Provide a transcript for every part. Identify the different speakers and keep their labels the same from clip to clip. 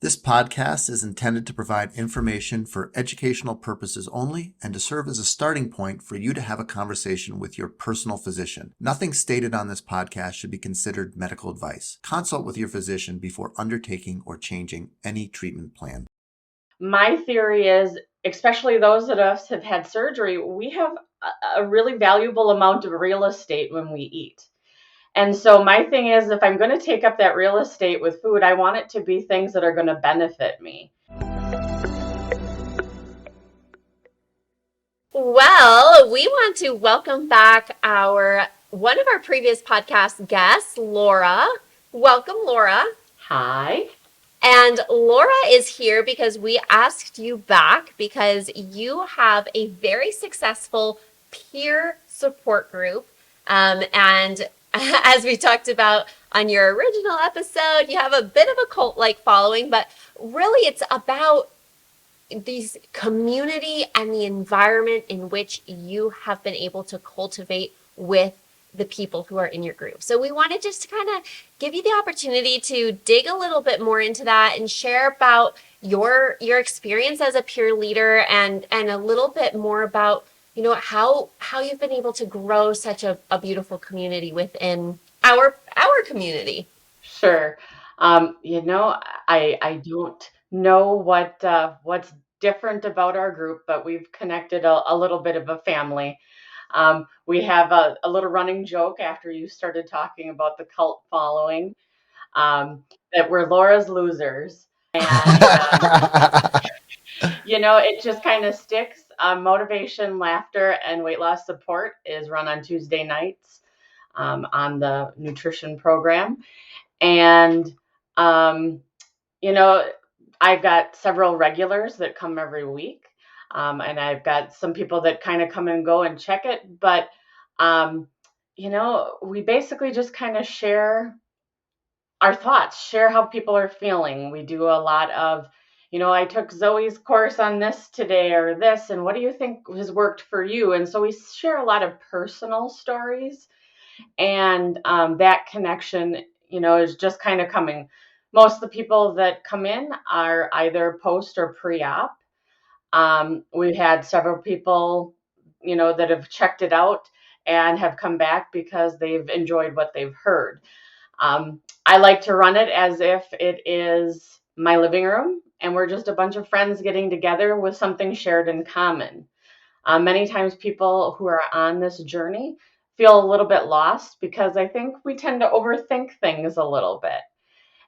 Speaker 1: This podcast is intended to provide information for educational purposes only and to serve as a starting point for you to have a conversation with your personal physician. Nothing stated on this podcast should be considered medical advice. Consult with your physician before undertaking or changing any treatment plan.
Speaker 2: My theory is, especially those of us have had surgery, we have a really valuable amount of real estate when we eat. And so my thing is, if I'm going to take up that real estate with food, I want it to be things that are going to benefit me.
Speaker 3: Well, we want to welcome back one of our previous podcast guests, Laura. Welcome, Laura.
Speaker 2: Hi.
Speaker 3: And Laura is here because we asked you back because you have a very successful peer support group. And as we talked about on your original episode, you have a bit of a cult-like following, but really it's about these community and the environment in which you have been able to cultivate with the people who are in your group. So we wanted just to kind of give you the opportunity to dig a little bit more into that and share about your experience as a peer leader and a little bit more about, you know, how you've been able to grow such a beautiful community within our community.
Speaker 2: Sure. I don't know what's different about our group, but we've connected a little bit of a family. We have a little running joke after you started talking about the cult following, that we're Laura's losers. And, it just kind of sticks. Motivation, laughter, and weight loss support is run on Tuesday nights on the nutrition program. And, I've got several regulars that come every week. And I've got some people that kind of come and go and check it. But, we basically just kind of share our thoughts, share how people are feeling. We do a lot of, I took Zoe's course on this today or this, and what do you think has worked for you? And so we share a lot of personal stories. And that connection, is just kind of coming. Most of the people that come in are either post or pre-op. We've had several people, that have checked it out and have come back because they've enjoyed what they've heard. I like to run it as if it is my living room and we're just a bunch of friends getting together with something shared in common. Many times people who are on this journey feel a little bit lost because I think we tend to overthink things a little bit.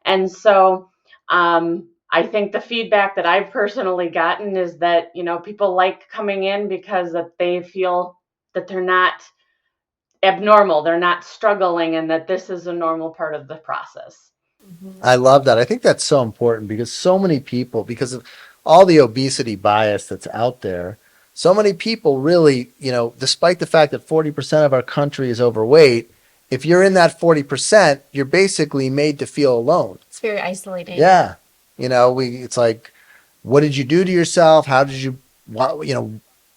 Speaker 2: And so I think the feedback that I've personally gotten is that, people like coming in because that they feel that they're not abnormal, they're not struggling, and that this is a normal part of the process.
Speaker 1: I love that. I think that's so important because so many people, because of all the obesity bias that's out there, so many people really, despite the fact that 40% of our country is overweight, if you're in that 40%, you're basically made to feel alone.
Speaker 3: It's very isolating.
Speaker 1: Yeah. It's like, what did you do to yourself? How did you,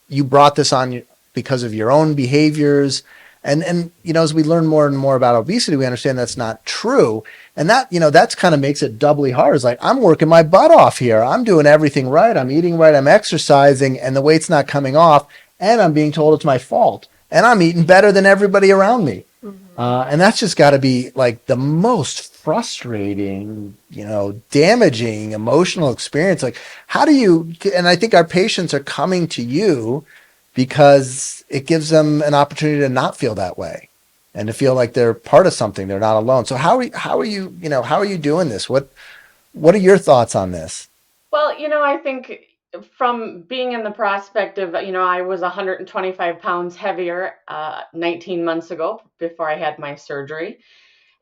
Speaker 1: you brought this on because of your own behaviors. And as we learn more and more about obesity, we understand that's not true. And that's kind of makes it doubly hard. It's like, I'm working my butt off here. I'm doing everything right. I'm eating right. I'm exercising and the weight's not coming off. And I'm being told it's my fault. And I'm eating better than everybody around me. Mm-hmm. And that's just got to be like the most frustrating, damaging emotional experience. Like, how do you, and I think our patients are coming to you because it gives them an opportunity to not feel that way and to feel like they're part of something. They're not alone. So how are you doing this? What are your thoughts on this?
Speaker 2: Well, I think from being in the prospect of, I was 125 pounds heavier 19 months ago before I had my surgery.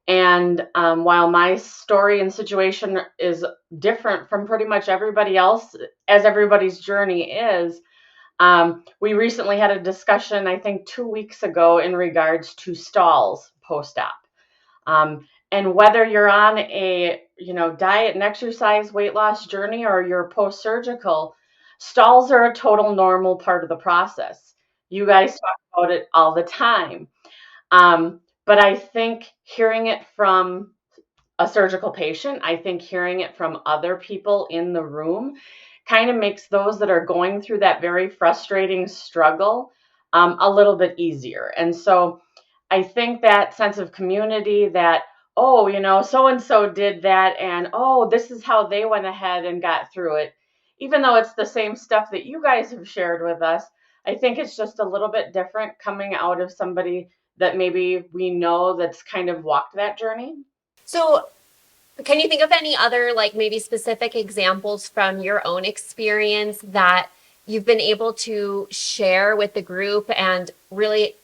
Speaker 2: And while my story and situation is different from pretty much everybody else, as everybody's journey is, we recently had a discussion, I think 2 weeks ago, in regards to stalls post-op. And whether you're on a, diet and exercise weight loss journey or you're post-surgical, stalls are a total normal part of the process. You guys talk about it all the time. But I think hearing it from a surgical patient, I think hearing it from other people in the room kind of makes those that are going through that very frustrating struggle a little bit easier. And so I think that sense of community that, oh, so and so did that, and oh, this is how they went ahead and got through it. Even though it's the same stuff that you guys have shared with us, I think it's just a little bit different coming out of somebody that maybe we know that's kind of walked that journey.
Speaker 3: So, can you think of any other, like maybe specific examples from your own experience that you've been able to share with the group and really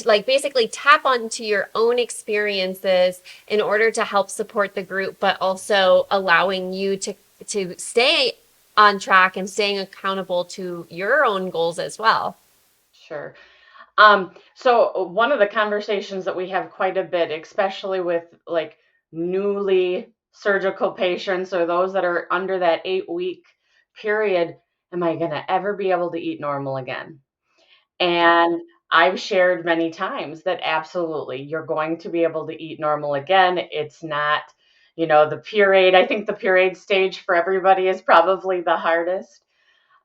Speaker 3: like basically tap onto your own experiences in order to help support the group, but also allowing you to stay on track and staying accountable to your own goals as well?
Speaker 2: Sure. So one of the conversations that we have quite a bit, especially with like newly surgical patients or those that are under that 8-week period, am I going to ever be able to eat normal again? And I've shared many times that absolutely you're going to be able to eat normal again. It's not, the pureed. I think the pureed stage for everybody is probably the hardest.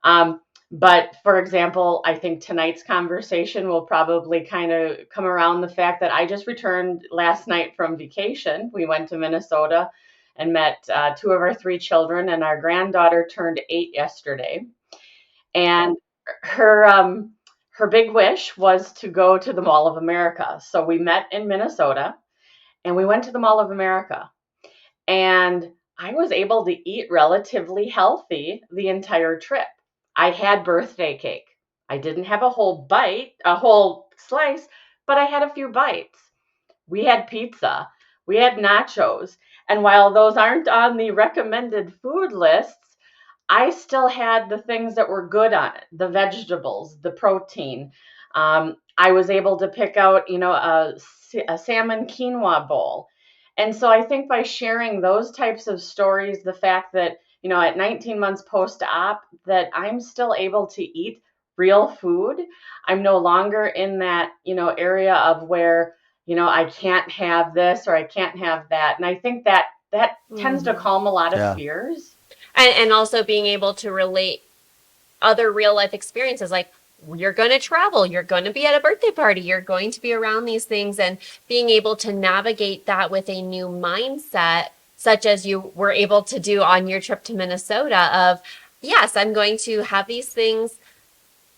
Speaker 2: Um, but for example, I think tonight's conversation will probably kind of come around the fact that I just returned last night from vacation. We went to Minnesota and met two of our three children, and our granddaughter turned 8 yesterday. And her big wish was to go to the Mall of America. So we met in Minnesota, and we went to the Mall of America. And I was able to eat relatively healthy the entire trip. I had birthday cake. I didn't have a whole slice, but I had a few bites. We had pizza. We had nachos. And while those aren't on the recommended food lists, I still had the things that were good on it, the vegetables, the protein. I was able to pick out, a salmon quinoa bowl. And so I think by sharing those types of stories, the fact that, at 19 months post-op, that I'm still able to eat real food. I'm no longer in that, area of where, I can't have this or I can't have that. And I think that tends to calm a lot of
Speaker 1: Yeah.
Speaker 2: fears.
Speaker 3: And also being able to relate other real life experiences, like you're going to travel, you're going to be at a birthday party, you're going to be around these things, and being able to navigate that with a new mindset, such as you were able to do on your trip to Minnesota of, yes, I'm going to have these things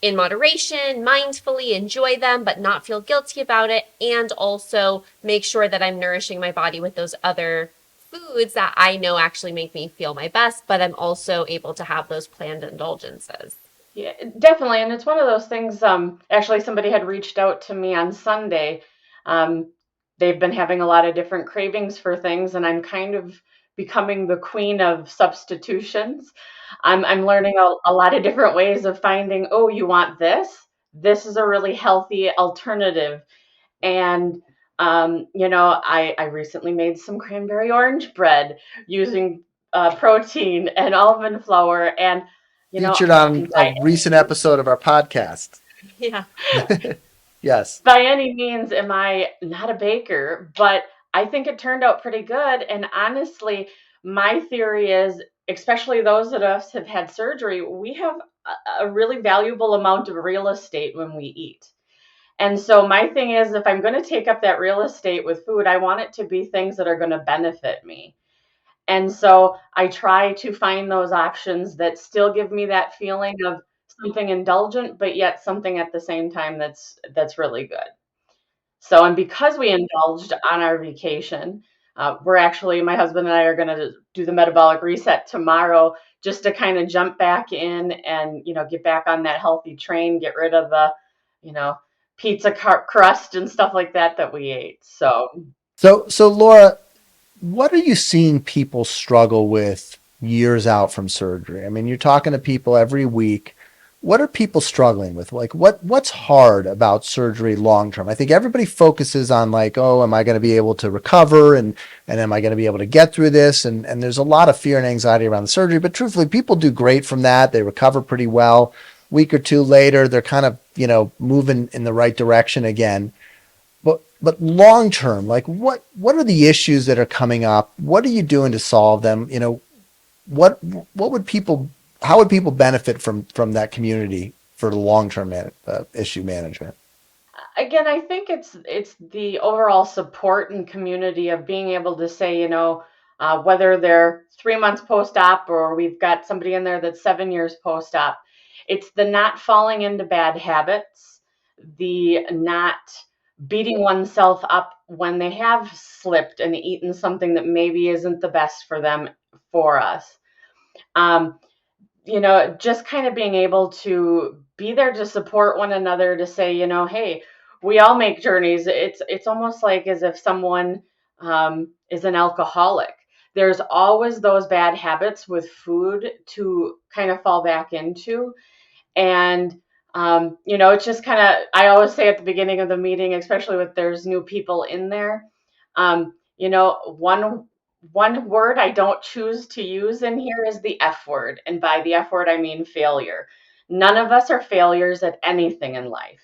Speaker 3: in moderation, mindfully enjoy them, but not feel guilty about it, and also make sure that I'm nourishing my body with those other foods that I know actually make me feel my best, but I'm also able to have those planned indulgences.
Speaker 2: Yeah, definitely. And it's one of those things. Actually, somebody had reached out to me on Sunday. Um, they've been having a lot of different cravings for things, and I'm kind of becoming the queen of substitutions. I'm learning a lot of different ways of finding, oh, you want this? This is a really healthy alternative. And, I recently made some cranberry orange bread using protein and almond flour. And,
Speaker 1: Featured on a
Speaker 2: by
Speaker 1: recent episode of our podcast.
Speaker 3: Yeah.
Speaker 1: Yes.
Speaker 2: by any means am I not a baker, but I think it turned out pretty good. And honestly, my theory is, especially those of us have had surgery, we have a really valuable amount of real estate when we eat. And so my thing is, if I'm going to take up that real estate with food, I want it to be things that are going to benefit me. And so I try to find those options that still give me that feeling of something indulgent, but yet something at the same time that's really good. So, and because we indulged on our vacation, my husband and I are going to do the metabolic reset tomorrow just to kind of jump back in and, get back on that healthy train, get rid of the, you know, crust and stuff like that we ate.
Speaker 1: So Laura, what are you seeing people struggle with years out from surgery? I mean, you're talking to people every week. What are people struggling with? Like what's hard about surgery long term? I think everybody focuses on like, oh, am I going to be able to recover and am I going to be able to get through this? And there's a lot of fear and anxiety around the surgery, but truthfully, people do great from that. They recover pretty well. Week or two later, they're kind of, moving in the right direction again. but long term, like what are the issues that are coming up? What are you doing to solve them? What what would people how would people benefit from that community for the long term issue management?
Speaker 2: Again, I think it's the overall support and community of being able to say, whether they're 3 months post-op or we've got somebody in there that's 7 years post-op, it's the not falling into bad habits, the not beating oneself up when they have slipped and eaten something that maybe isn't the best for them for us. Um, just kind of being able to be there to support one another to say, hey, we all make journeys. It's almost like as if someone is an alcoholic. There's always those bad habits with food to kind of fall back into. And it's just kind of, I always say at the beginning of the meeting, especially if there's new people in there, one word I don't choose to use in here is the F word. And by the F word, I mean failure. None of us are failures at anything in life.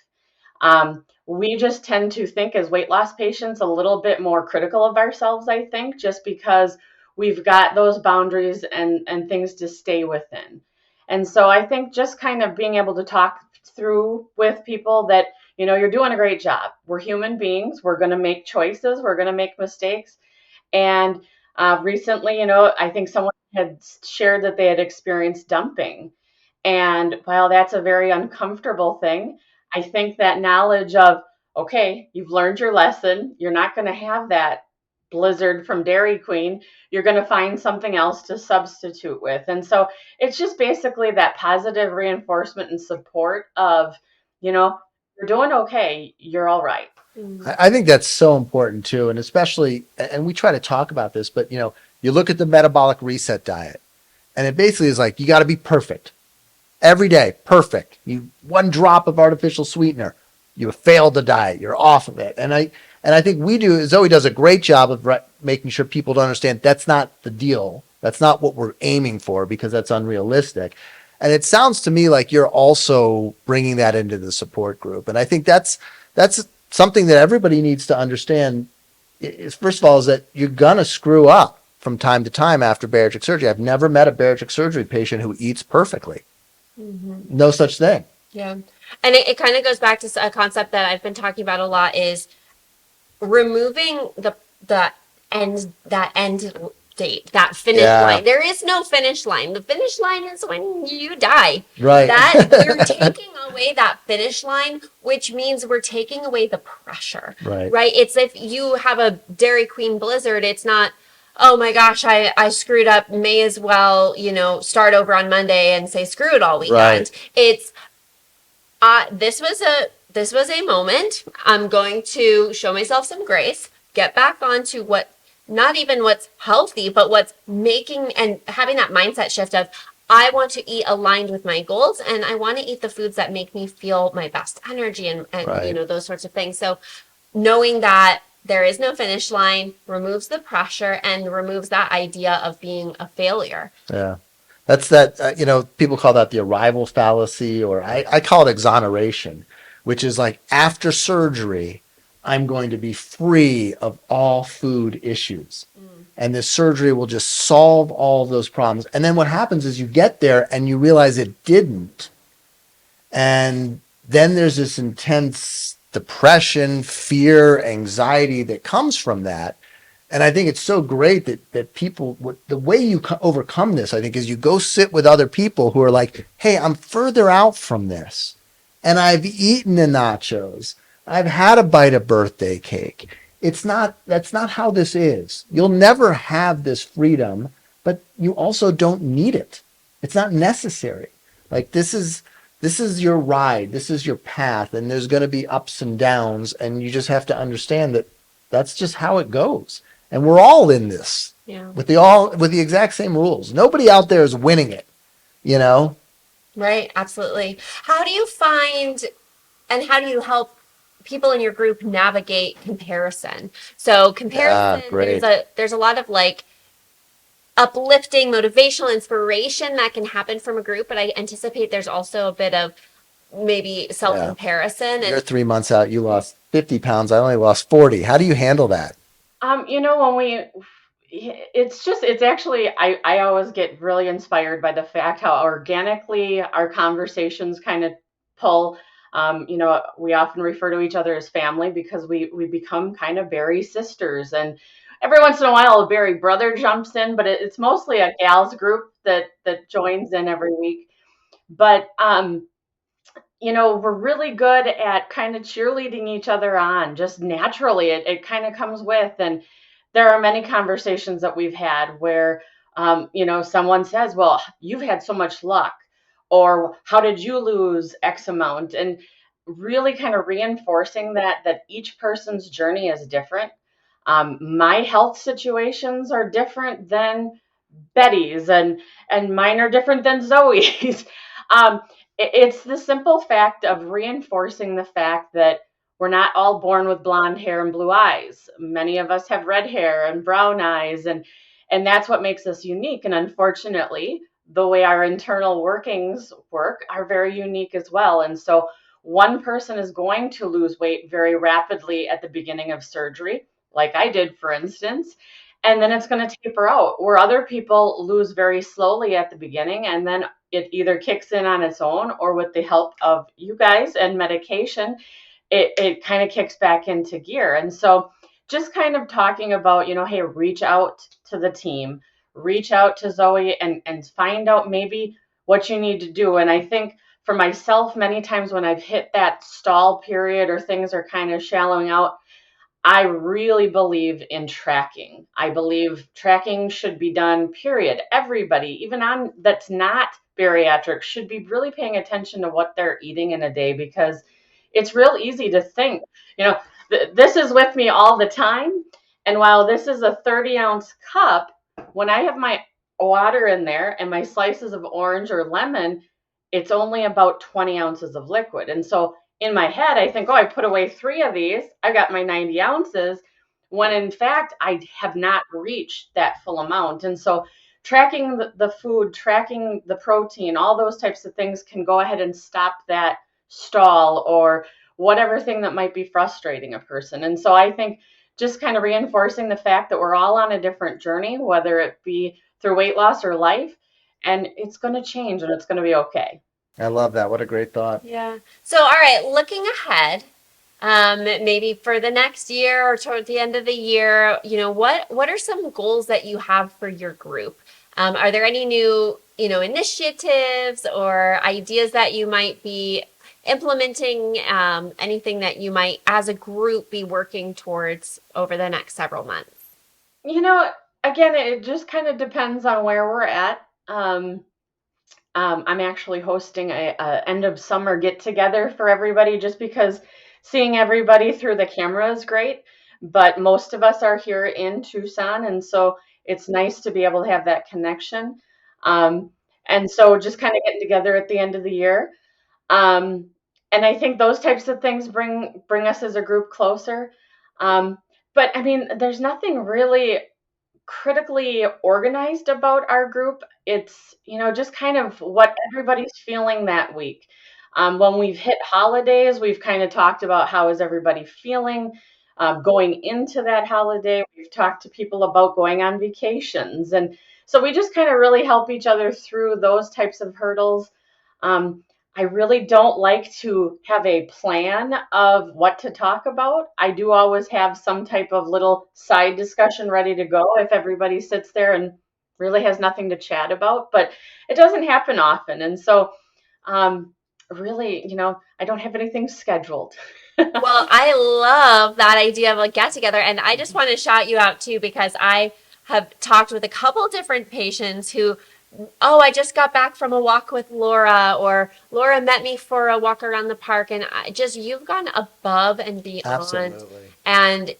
Speaker 2: We just tend to think as weight loss patients a little bit more critical of ourselves, I think, just because we've got those boundaries and things to stay within. And so I think just kind of being able to talk through with people that, you're doing a great job. We're human beings. We're going to make choices. We're going to make mistakes. And recently, I think someone had shared that they had experienced dumping. And while that's a very uncomfortable thing, I think that knowledge of, okay, you've learned your lesson. You're not going to have that blizzard from Dairy Queen. You're going to find something else to substitute with. And so it's just basically that positive reinforcement and support of, you're doing okay. You're all right.
Speaker 1: I think that's so important too, and especially, and we try to talk about this, but you look at the metabolic reset diet, and it basically is like you got to be perfect every day, perfect. You one drop of artificial sweetener, you have failed the diet, you're off of it. And I think Zoe does a great job of making sure people don't understand that's not the deal. That's not what we're aiming for because that's unrealistic. And it sounds to me like you're also bringing that into the support group. And I think that's something that everybody needs to understand. Is first of all, is that you're gonna screw up from time to time after bariatric surgery. I've never met a bariatric surgery patient who eats perfectly. No such thing.
Speaker 3: Yeah. And it kind of goes back to a concept that I've been talking about a lot is removing the end date, that finish line. There is no finish line. The finish line is when you die.
Speaker 1: Right.
Speaker 3: That we're taking away that finish line, which means we're taking away the pressure.
Speaker 1: Right.
Speaker 3: Right? It's if you have a Dairy Queen blizzard, it's not, oh my gosh, I screwed up. May as well, start over on Monday and say screw it all weekend.
Speaker 1: Right.
Speaker 3: It's this was a moment. I'm going to show myself some grace, get back onto what, not even what's healthy, but what's making and having that mindset shift of I want to eat aligned with my goals and I want to eat the foods that make me feel my best energy and
Speaker 1: Right.
Speaker 3: Those sorts of things. So knowing that there is no finish line removes the pressure and removes that idea of being a failure.
Speaker 1: Yeah. That's people call that the arrival fallacy, or I call it exoneration, which is like after surgery, I'm going to be free of all food issues. And this surgery will just solve all of those problems. And then what happens is you get there and you realize it didn't. And then there's this intense depression, fear, anxiety that comes from that. And I think it's so great that people, the way you overcome this, I think, is you go sit with other people who are like, hey, I'm further out from this. And I've eaten the nachos. I've had a bite of birthday cake. That's not how this is. You'll never have this freedom, but you also don't need it. It's not necessary. Like this is your ride. This is your path. And there's going to be ups and downs. And you just have to understand that that's just how it goes. And we're all in this with the exact same rules. Nobody out there is winning it,
Speaker 3: Right. Absolutely. How do you find and how do you help people in your group navigate comparison? So comparison, there's a lot of like uplifting, motivational, inspiration that can happen from a group, but I anticipate there's also a bit of maybe self-comparison.
Speaker 1: You're 3 months out, you lost 50 pounds. I only lost 40. How do you handle that?
Speaker 2: When it's actually, I always get really inspired by the fact how organically our conversations kind of pull. We often refer to each other as family because we become kind of Barry sisters. And every once in a while, a Barry brother jumps in, but it's mostly a gals group that joins in every week. But we're really good at kind of cheerleading each other on just naturally. It kind of comes with, and there are many conversations that we've had where, someone says, well, you've had so much luck, or how did you lose X amount? And really kind of reinforcing that each person's journey is different. My health situations are different than Betty's, and mine are different than Zoe's. um, it's the simple fact of reinforcing the fact that we're not all born with blonde hair and blue eyes. Many of us have red hair and brown eyes, and that's what makes us unique. And unfortunately, the way our internal workings work are very unique as well. And so one person is going to lose weight very rapidly at the beginning of surgery, like I did, for instance, and then it's going to taper out, where other people lose very slowly at the beginning, and then it either kicks in on its own, or with the help of you guys and medication, it kind of kicks back into gear. And so just kind of talking about, hey, reach out to the team, reach out to Zoe, and find out maybe what you need to do. And I think for myself, many times when I've hit that stall period or things are kind of shallowing out, I really believe in tracking. I believe tracking should be done, period. Everybody, even on that's not bariatric, should be really paying attention to what they're eating in a day, because it's real easy to think, this is with me all the time. And while this is a 30-ounce cup, when I have my water in there and my slices of orange or lemon, it's only about 20 ounces of liquid. And so in my head, I think, oh, I put away 3 of these, I got my 90 ounces, when in fact, I have not reached that full amount. And so tracking the food, tracking the protein, all those types of things can go ahead and stop that stall or whatever thing that might be frustrating a person. And so I think just kind of reinforcing the fact that we're all on a different journey, whether it be through weight loss or life, and it's going to change and it's going to be okay.
Speaker 1: I love that. What a great thought.
Speaker 3: Yeah. So, all right, looking ahead, maybe for the next year or toward the end of the year, what are some goals that you have for your group? Are there any new, initiatives or ideas that you might be implementing? Anything that you might, as a group, be working towards over the next several months?
Speaker 2: You know, Again, it just kind of depends on where we're at. I'm actually hosting a end of summer get together for everybody, just because seeing everybody through the camera is great. But most of us are here in Tucson, and so it's nice to be able to have that connection. Um, and so just kind of getting together at the end of the year. Um, and I think those types of things bring us as a group closer. Um, but I mean, there's nothing really critically organized about our group. It's, just kind of what everybody's feeling that week. When we've hit holidays, we've kind of talked about how is everybody feeling going into that holiday. We've talked to people about going on vacations. And so we just kind of really help each other through those types of hurdles. Um, I really don't like to have a plan of what to talk about. I do always have some type of little side discussion ready to go if everybody sits there and really has nothing to chat about, but it doesn't happen often. And so, really, I don't have anything scheduled.
Speaker 3: Well, I love that idea of a get together. And I just want to shout you out too, because I have talked with a couple different patients who, oh, I just got back from a walk with Laura, or Laura met me for a walk around the park. And you've gone above and beyond.
Speaker 1: Absolutely.
Speaker 3: And,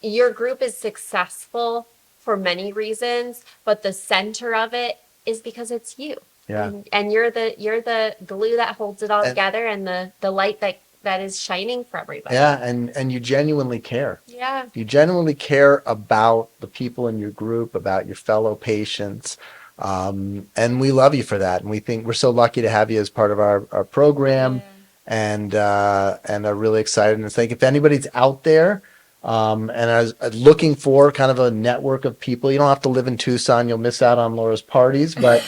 Speaker 3: your group is successful for many reasons, but the center of it is because it's you.
Speaker 1: Yeah.
Speaker 3: And you're the glue that holds it all
Speaker 1: And
Speaker 3: together, and the light that is shining for everybody.
Speaker 1: yeah, and you genuinely care.
Speaker 3: Yeah.
Speaker 1: You genuinely care about the people in your group, about your fellow patients. And we love you for that. And we think we're so lucky to have you as part of our program. and are really excited. And think if anybody's out there and is looking for kind of a network of people, you don't have to live in Tucson. You'll miss out on Laura's parties, but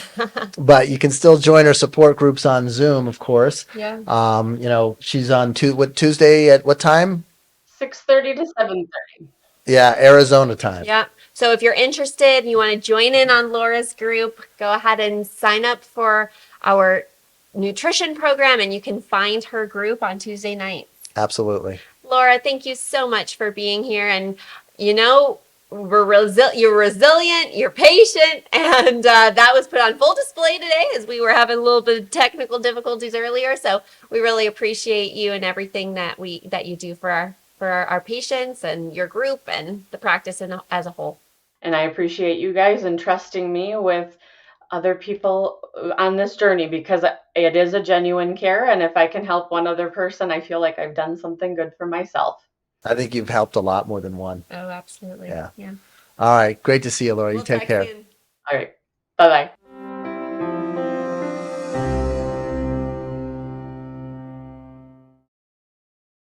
Speaker 1: you can still join her support groups on Zoom, of course.
Speaker 3: Yeah.
Speaker 1: She's on Tuesday at what time?
Speaker 2: 6:30 to 7:30.
Speaker 1: Yeah, Arizona time.
Speaker 3: Yeah. So if you're interested and you want to join in on Laura's group, go ahead and sign up for our nutrition program, and you can find her group on Tuesday nights.
Speaker 1: Absolutely.
Speaker 3: Laura, thank you so much for being here. And you're resilient, you're patient, and that was put on full display today as we were having a little bit of technical difficulties earlier. So we really appreciate you and everything that you do for our patients and your group and the practice as a whole.
Speaker 2: And I appreciate you guys entrusting me with other people on this journey, because it is a genuine care. And if I can help one other person, I feel like I've done something good for myself.
Speaker 1: I think you've helped a lot more than one.
Speaker 3: Oh, absolutely.
Speaker 1: Yeah.
Speaker 3: Yeah.
Speaker 1: All right. Great to see you, Laura. You
Speaker 3: We'll
Speaker 1: take
Speaker 3: talk
Speaker 1: care.
Speaker 3: soon.
Speaker 2: All right. Bye-bye.